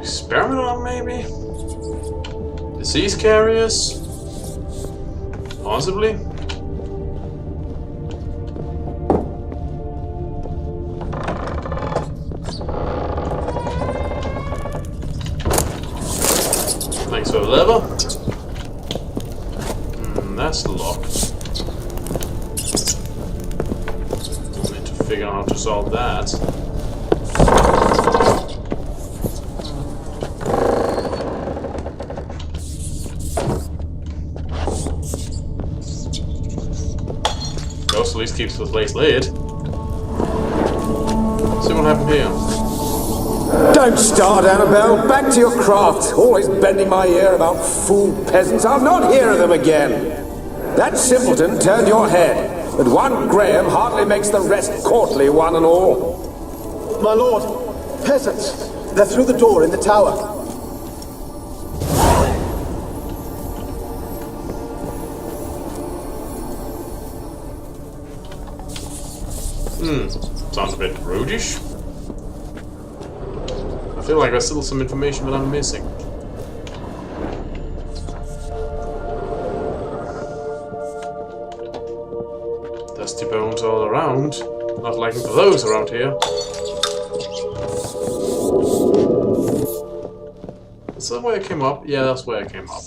experiment on, maybe? Disease carriers? Possibly? Thanks for the lever. That's locked. Need to figure out how to solve that. At least keeps the place lit. See what happened here. Don't start, Annabelle. Back to your craft. Always bending my ear about fool peasants. I'll not hear of them again. That simpleton turned your head, but one Graham hardly makes the rest courtly, one and all. My lord, peasants. They're through the door in the tower. Sounds a bit rudish. I feel like there's still some information that I'm missing. Dusty bones all around. Not liking those around here. Is that where I came up? Yeah, that's where I came up.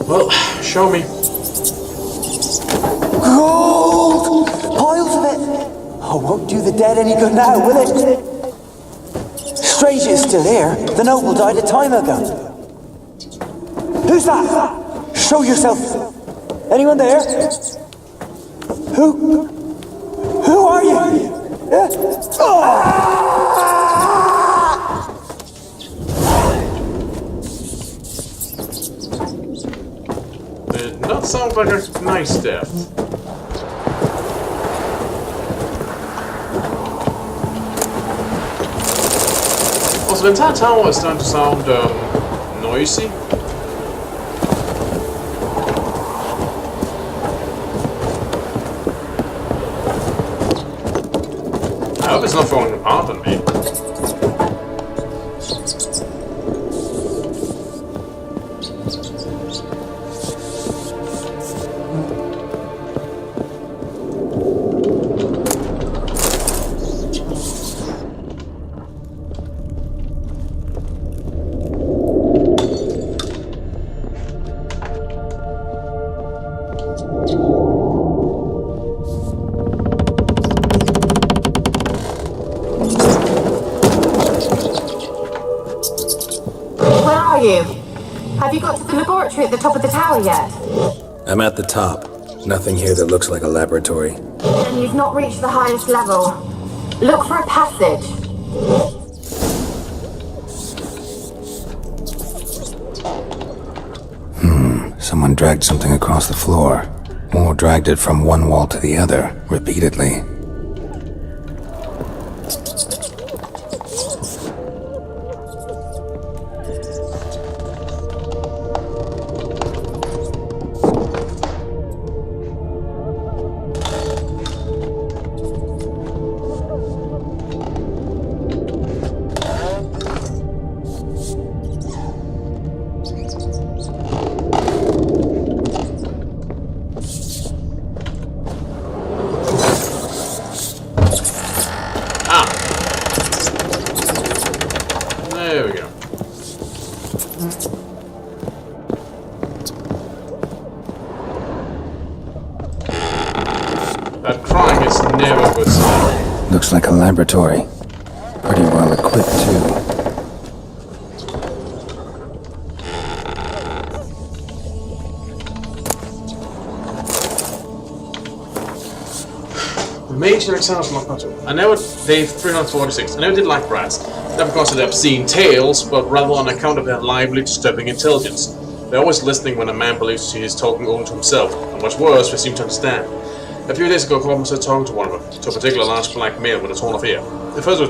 Well, show me. Gold! Piles of it! Oh, won't do the dead any good now, will it? Strange it's still here. The noble died a time ago. Who's that? Show yourself. Anyone there? Who are you? That sounds like a nice death. Also, the entire tower is starting to sound noisy. I hope it's not falling apart on me. Have you got to the laboratory at the top of the tower yet? I'm at the top. Nothing here that looks like a laboratory. Then you've not reached the highest level. Look for a passage. Someone dragged something across the floor. Or dragged it from one wall to the other, repeatedly. There we go. That crying is never a good sign. Looks like a laboratory. Pretty well equipped, too. Major examples of my culture. I know it, Dave 346. I never did like rats. Not because of their obscene tales, but rather on account of their lively, disturbing intelligence. They're always listening when a man believes he is talking only to himself, and what's worse, they seem to understand. A few days ago, I caught myself talking to one of them, to a particular large black male with a torn of ear. The first was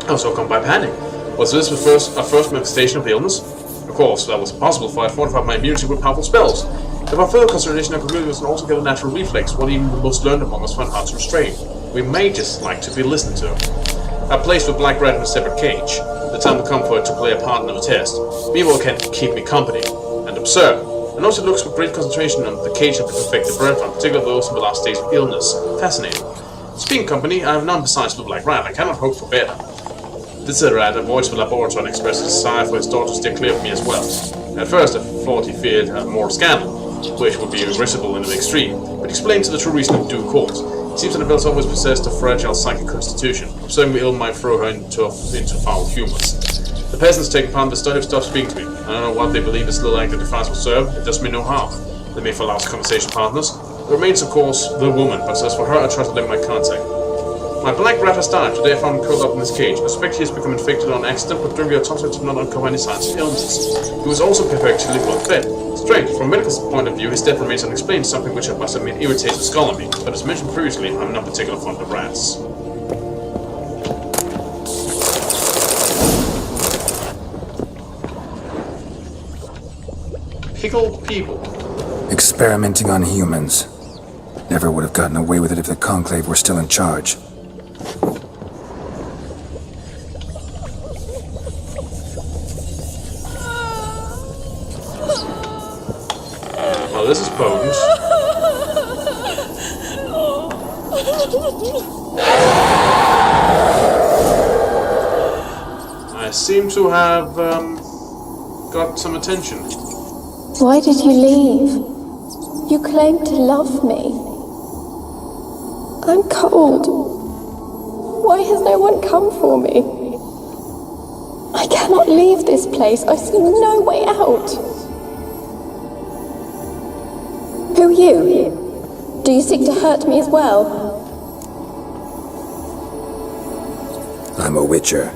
also come by panic. Was this the first manifestation of illness? Of course, that was possible, for I fortified my immunity with powerful spells. Upon further consideration, I concluded it was an altogether natural reflex, one even the most learned among us find hard to restrain. We may just like to be listened to. I placed the black rat in a separate cage. The time will come for it to play a part in the test. Meanwhile, it can keep me company and observe. And also looks with great concentration on the cage of the infected brethren, particularly those in the last stage of illness. Fascinating. Speaking company, I have none besides the black rat. I cannot hope for better. This rat avoids the laboratory and expresses a desire for his daughter to stay clear of me as well. At first, I thought he feared more scandal, which would be irresistible in the extreme, but explains the true reason in due course. It seems that Annabelle's always possessed a fragile psychic constitution. Observing the ill might throw her into foul humors. The peasants take upon the study of stuff speaking to me. I don't know what they believe this little act of defiance will serve. It does me no harm. They may fall out as conversation partners. There remains, of course, the woman, but as for her, I try to limit my contact. My black rat has died. Today I found him curled up in his cage. I suspect he has become infected on accident, but during the autopsy I did not uncover any signs of illnesses. He was also perfectly well fed. Strange, from a medical point of view, his death remains unexplained, something which I must admit irritates the skull on me. But as mentioned previously, I'm not particularly fond of rats. Pickled people. Experimenting on humans. Never would have gotten away with it if the Conclave were still in charge. Well, this is potent. I seem to have, got some attention. Why did you leave? You claimed to love me. I'm cold. Why has no one come for me? I cannot leave this place. I see no way out. Who are you? Do you seek to hurt me as well? I'm a witcher.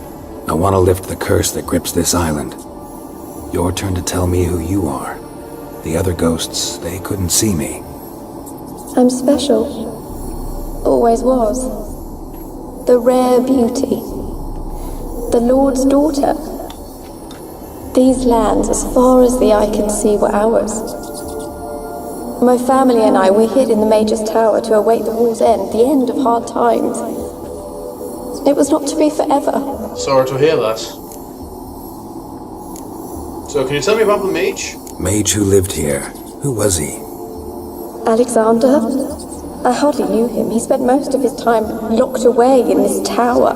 I want to lift the curse that grips this island. Your turn to tell me who you are. The other ghosts, they couldn't see me. I'm special. Always was. The rare beauty. The Lord's daughter. These lands, as far as the eye can see, were ours. My family and I, we hid in the Major's Tower to await the war's end, the end of hard times. It was not to be forever. Sorry to hear that. So, can you tell me about the mage? Mage who lived here. Who was he? Alexander? I hardly knew him. He spent most of his time locked away in this tower.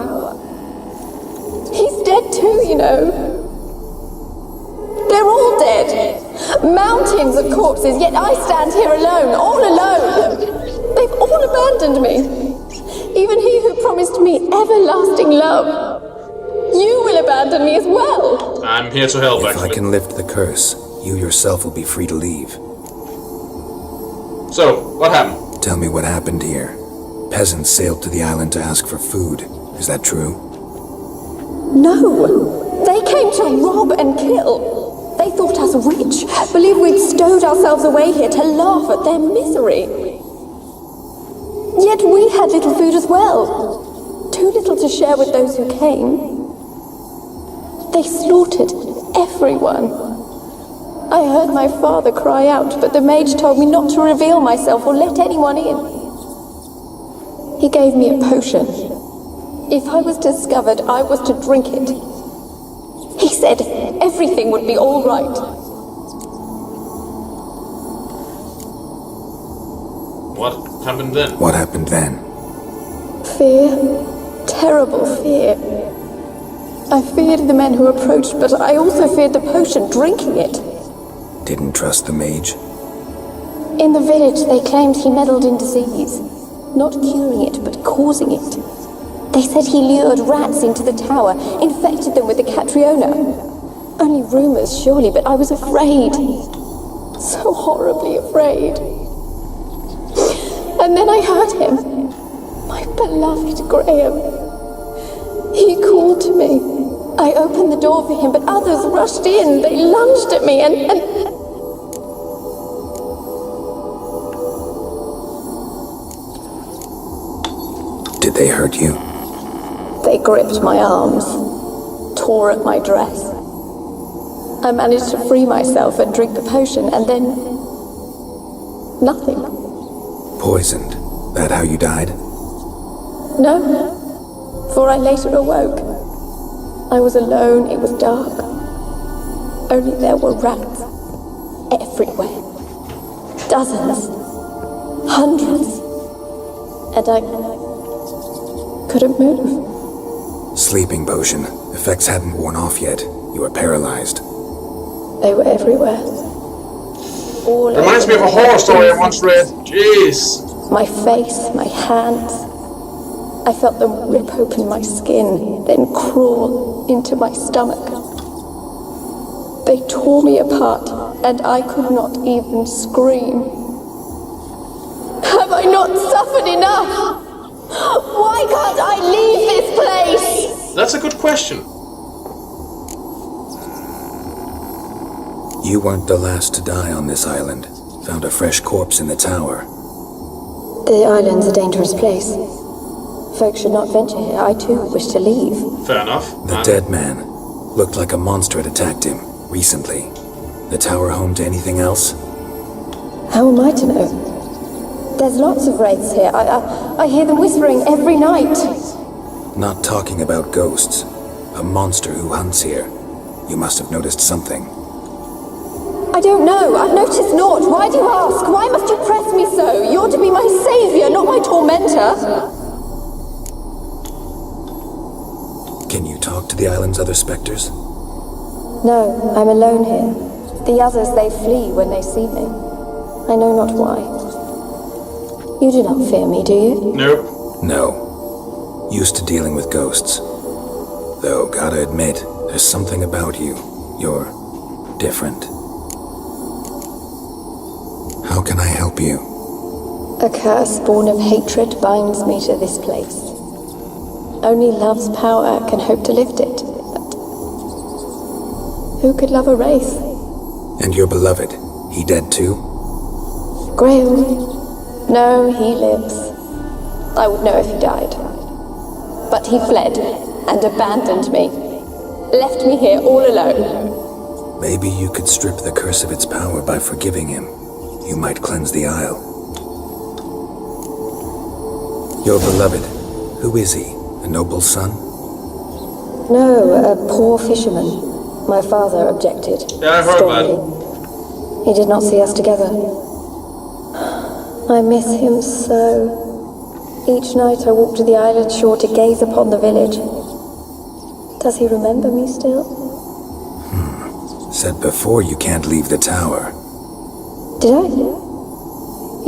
He's dead too, you know. They're all dead. Mountains of corpses, yet I stand here alone, all alone. They've all abandoned me. Even he who promised me everlasting love. You will abandon me as well. I'm here to help, If I can lift the curse, you yourself will be free to leave. So, what happened? Tell me what happened here. Peasants sailed to the island to ask for food. Is that true? No. They came to rob and kill. They thought us rich, believed we'd stowed ourselves away here to laugh at their misery. Yet we had little food as well. Too little to share with those who came. They slaughtered everyone. I heard my father cry out, but the mage told me not to reveal myself or let anyone in. He gave me a potion. If I was discovered, I was to drink it. He said everything would be all right. What happened then? What happened then? Fear. Terrible fear. I feared the men who approached, but I also feared the potion, drinking it. Didn't trust the mage? In the village, they claimed he meddled in disease. Not curing it, but causing it. They said he lured rats into the tower, infected them with the Catriona. Only rumors, surely, but I was afraid. So horribly afraid. And then I heard him. My beloved Graham. He called to me. I opened the door for him, but others rushed in. They lunged at me and... Did they hurt you? They gripped my arms, tore at my dress. I managed to free myself and drink the potion, and then... nothing. Poisoned? That how you died? No, for I later awoke. I was alone, it was dark. Only there were rats everywhere. Dozens. Hundreds. And I couldn't move. Sleeping potion. Effects hadn't worn off yet. You were paralyzed. They were everywhere. All Reminds me of a horror story I once read. Jeez. My face, my hands. I felt them rip open my skin, then crawl into my stomach. They tore me apart, and I could not even scream. Have I not suffered enough? Why can't I leave this place? That's a good question. You weren't the last to die on this island. Found a fresh corpse in the tower. The island's a dangerous place. Folks should not venture here. I too wish to leave. Fair enough. The dead man. Looked like a monster had attacked him, recently. The tower home to anything else? How am I to know? There's lots of wraiths here. I hear them whispering every night. Not talking about ghosts. A monster who hunts here. You must have noticed something. I don't know. I've noticed naught. Why do you ask? Why must you press me so? You're to be my savior, not my tormentor. Can you talk to the island's other specters? No, I'm alone here. The others, they flee when they see me. I know not why. You do not fear me, do you? Nope. No. Used to dealing with ghosts. Though, gotta admit, there's something about you. You're different. How can I help you? A curse born of hatred binds me to this place. Only love's power can hope to lift it. But who could love a wraith? And your beloved, he dead too? Graham? No, he lives. I would know if he died. But he fled and abandoned me. Left me here all alone. Maybe you could strip the curse of its power by forgiving him. You might cleanse the isle. Your beloved, who is he? A noble son? No, a poor fisherman. My father objected. Yeah, I heard strongly. He did not see us together. I miss him so. Each night I walk to the island shore to gaze upon the village. Does he remember me still? Said before you can't leave the tower. Did I?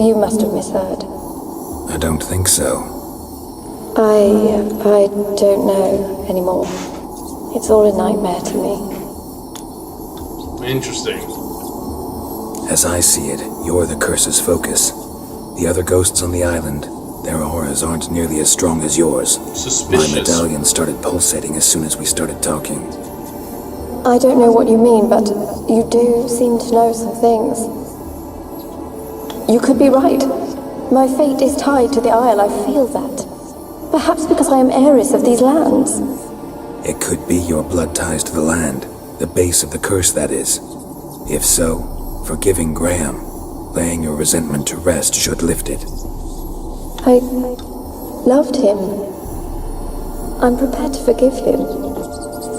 You must have misheard. I don't think so. I don't know anymore. It's all a nightmare to me. Interesting. As I see it, you're the curse's focus. The other ghosts on the island, their auras aren't nearly as strong as yours. Suspicious. My medallion started pulsating as soon as we started talking. I don't know what you mean, but you do seem to know some things. You could be right. My fate is tied to the Isle, I feel that. Perhaps because I am heiress of these lands. It could be your blood ties to the land, the base of the curse, that is. If so, forgiving Graham, laying your resentment to rest should lift it. I loved him. I'm prepared to forgive him.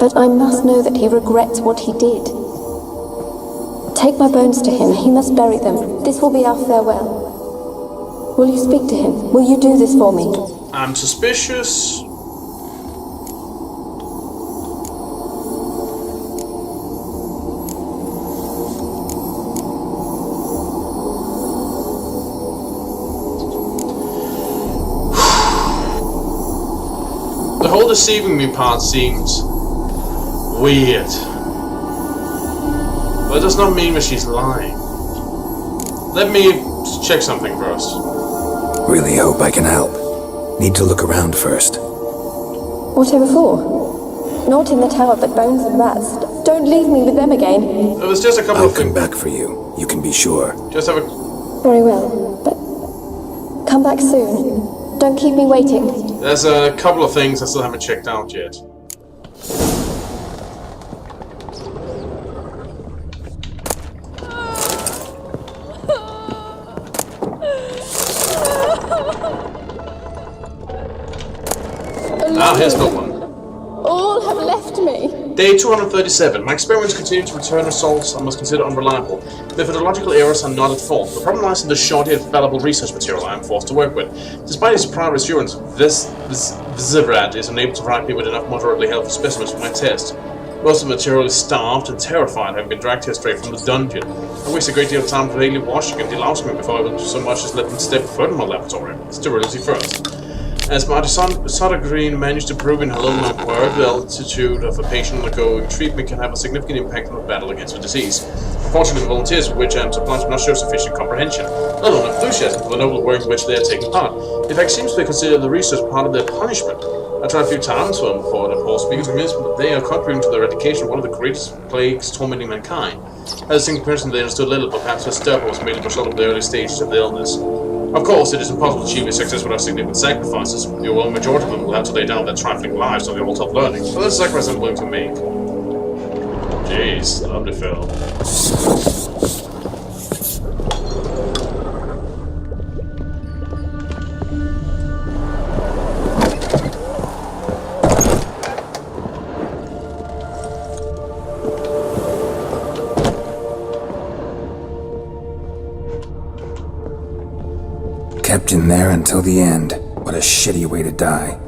But I must know that he regrets what he did. Take my bones to him. He must bury them. This will be our farewell. Will you speak to him? Will you do this for me? I'm suspicious. The whole deceiving me part seems weird. But it does not mean that she's lying. Let me check something first. Really hope I can help. Need to look around first. Whatever for? Not in the tower, but bones and rats. Don't leave me with them again. It was just a couple I'll of come things. back for you. You can be sure. Just have a... Very well, but come back soon. Don't keep me waiting. There's a couple of things I still haven't checked out yet. Ah, here's no one. All have left me. Day 237. My experiments continue to return results I must consider unreliable. Methodological errors are not at fault. The problem lies in the short yet fallible research material I am forced to work with. Despite his prior assurance, this Zivrat is unable to provide me with enough moderately healthy specimens for my test. Most of the material is starved and terrified, having been dragged here straight from the dungeon. I waste a great deal of time daily washing and delousing them before I will so much as let them step foot in my laboratory. Sterility first. As Marty Sodergreen managed to prove in her own work, the altitude of a patient undergoing treatment can have a significant impact on the battle against the disease. Unfortunately, the volunteers with which I am supplying do not show sufficient comprehension, let alone enthusiasm for the noble work in which they are taking part. In fact, it seems they consider the research part of their punishment. I tried a few times for them before the post speakers convinced me that they are contributing to the eradication of one of the greatest plagues tormenting mankind. As a single person, they understood little, but perhaps their stubborn was made a result of the early stages of the illness. Of course, it is impossible to achieve this success without significant sacrifices. The overwhelming majority of them will have to lay down their trifling lives on the altar of learning, but that's a sacrifice I'm willing to make. Jeez, lovely film. Kept in there until the end. What a shitty way to die.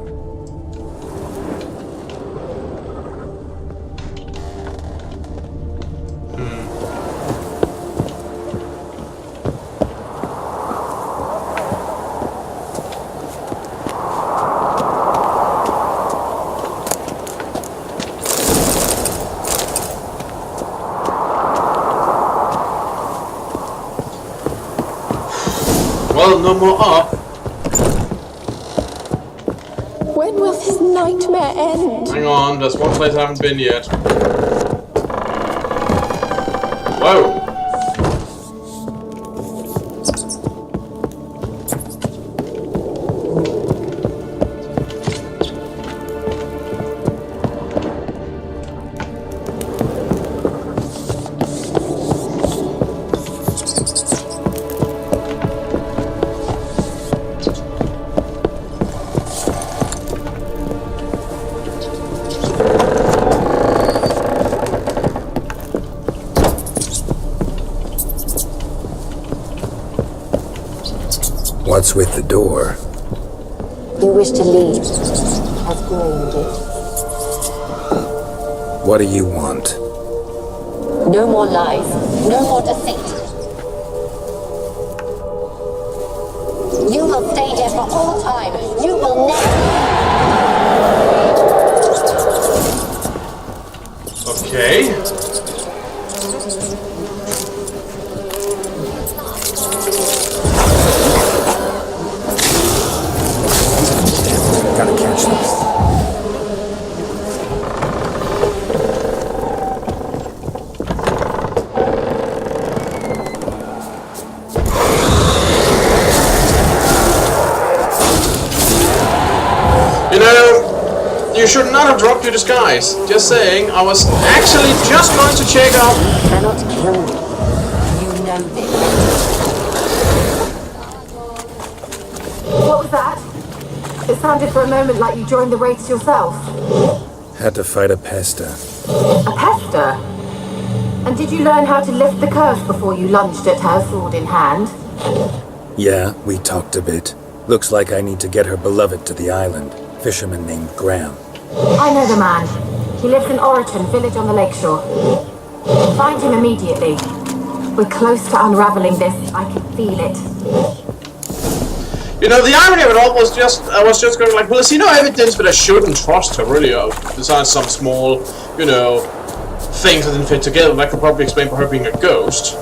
Well, no more up. When will this nightmare end? Hang on, there's one place I haven't been yet. Whoa! What's with the door? You wish to leave, as Green did. What do you want? No more lies, no more deceit. You will stay here for all time. You will never... Okay. Gotta catch this. You know, you should not have dropped your disguise. Just saying, I was actually just going to check out... You cannot kill me. You know this. What was that? It sounded for a moment like you joined the raids yourself. Had to fight a Pesta. A Pesta? And did you learn how to lift the curse before you lunged at her, sword in hand? Yeah, we talked a bit. Looks like I need to get her beloved to the island. Fisherman named Graham. I know the man. He lives in Oriton, village on the lakeshore. Find him immediately. We're close to unraveling this. I can feel it. You know, the irony of it all was just, I was just going like, well, I see no evidence, but I shouldn't trust her, really, besides some small, you know, things that didn't fit together that I could probably explain for her being a ghost.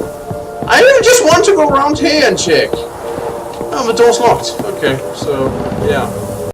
I even just want to go around here and check. Oh, the door's locked. Okay, so, yeah.